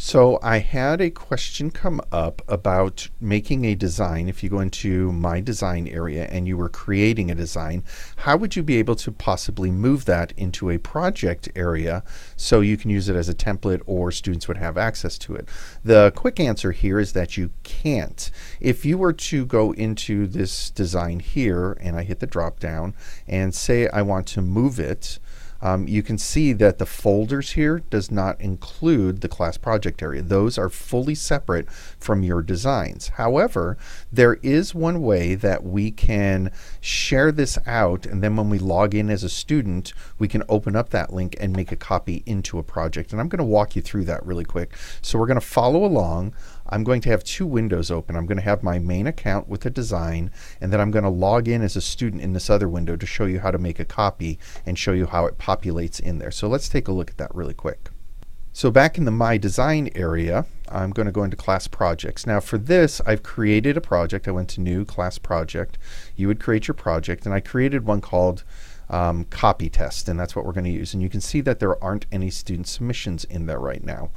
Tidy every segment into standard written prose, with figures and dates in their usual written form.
So I had a question come up about making a design. If you go into my design area and you were creating a design, how would you be able to possibly move that into a project area so you can use it as a template or students would have access to it? The quick answer here is that you can't. If you were to go into this design here and I hit the drop down and say I want to move it, you can see that the folders here does not include the class project area. Those are fully separate from your designs. However, there is one way that we can share this out, and then when we log in as a student, we can open up that link and make a copy into a project. And I'm going to walk you through that really quick. So we're going to follow along. I'm going to have two windows open. I'm going to have my main account with a design, and then I'm going to log in as a student in this other window to show you how to make a copy and show you how it populates in there. So let's take a look at that really quick. So back in the My Design area, I'm going to go into Class Projects. Now for this, I've created a project. I went to New Class Project. You would create your project, and I created one called Copy Test, and that's what we're going to use. And you can see that there aren't any student submissions in there right now.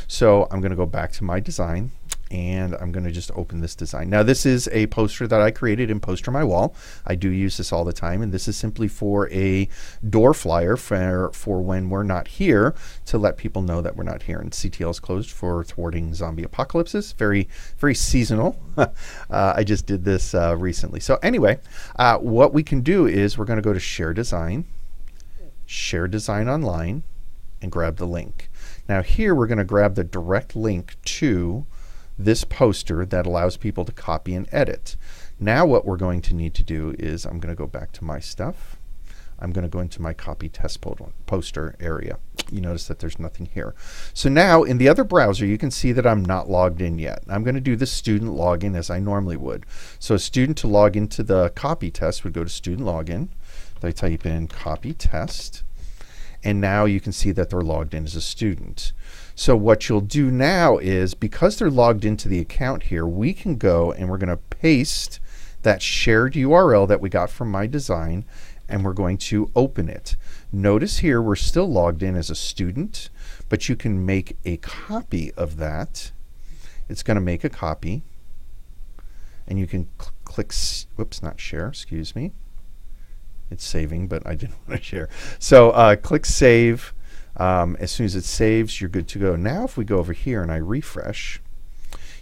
So I'm going to go back to My Design, and I'm going to just open this design. Now this is a poster that I created in PosterMyWall. I do use this all the time, and this is simply for a door flyer for when we're not here, to let people know that we're not here. And CTL is closed for thwarting zombie apocalypses. Very, very seasonal. I just did this recently. So anyway, what we can do is we're going to go to Share Design, Share Design Online, and grab the link. Now here we're going to grab the direct link to this poster that allows people to copy and edit. Now what we're going to need to do is I'm going to go back to my stuff. I'm going to go into my copy test poster area. You notice that there's nothing here. So now in the other browser you can see that I'm not logged in yet. I'm going to do the student login as I normally would. So a student to log into the copy test would go to student login. They type in copy test, and now you can see that they're logged in as a student. So what you'll do now is, because they're logged into the account here, we can go and we're going to paste that shared URL that we got from My Design, and we're going to open it. Notice here we're still logged in as a student, but you can make a copy of that. It's going to make a copy, and you can click, whoops, not share, excuse me. It's saving, but I didn't want to share. So click Save. As soon as it saves, you're good to go. Now if we go over here and I refresh,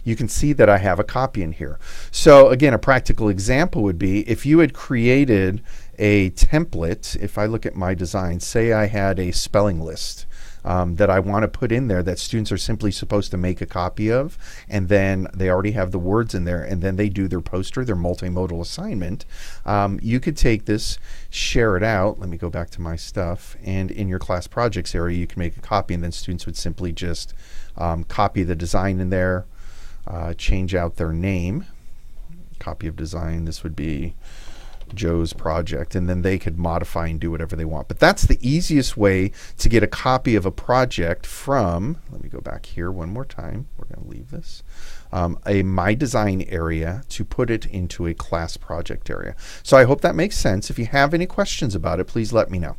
you can see that I have a copy in here. So again, a practical example would be if you had created a template. If I look at My Design, say I had a spelling list that I want to put in there that students are simply supposed to make a copy of, and then they already have the words in there, and then they do their poster, their multimodal assignment. You could take this, share it out. Let me go back to my stuff, and in your class projects area you can make a copy, and then students would simply just copy the design in there, change out their name, copy of design, this would be Joe's project, and then they could modify and do whatever they want. But that's the easiest way to get a copy of a project from, let me go back here one more time, we're going to leave this, a My Design area to put it into a class project area. So I hope that makes sense. If you have any questions about it, please let me know.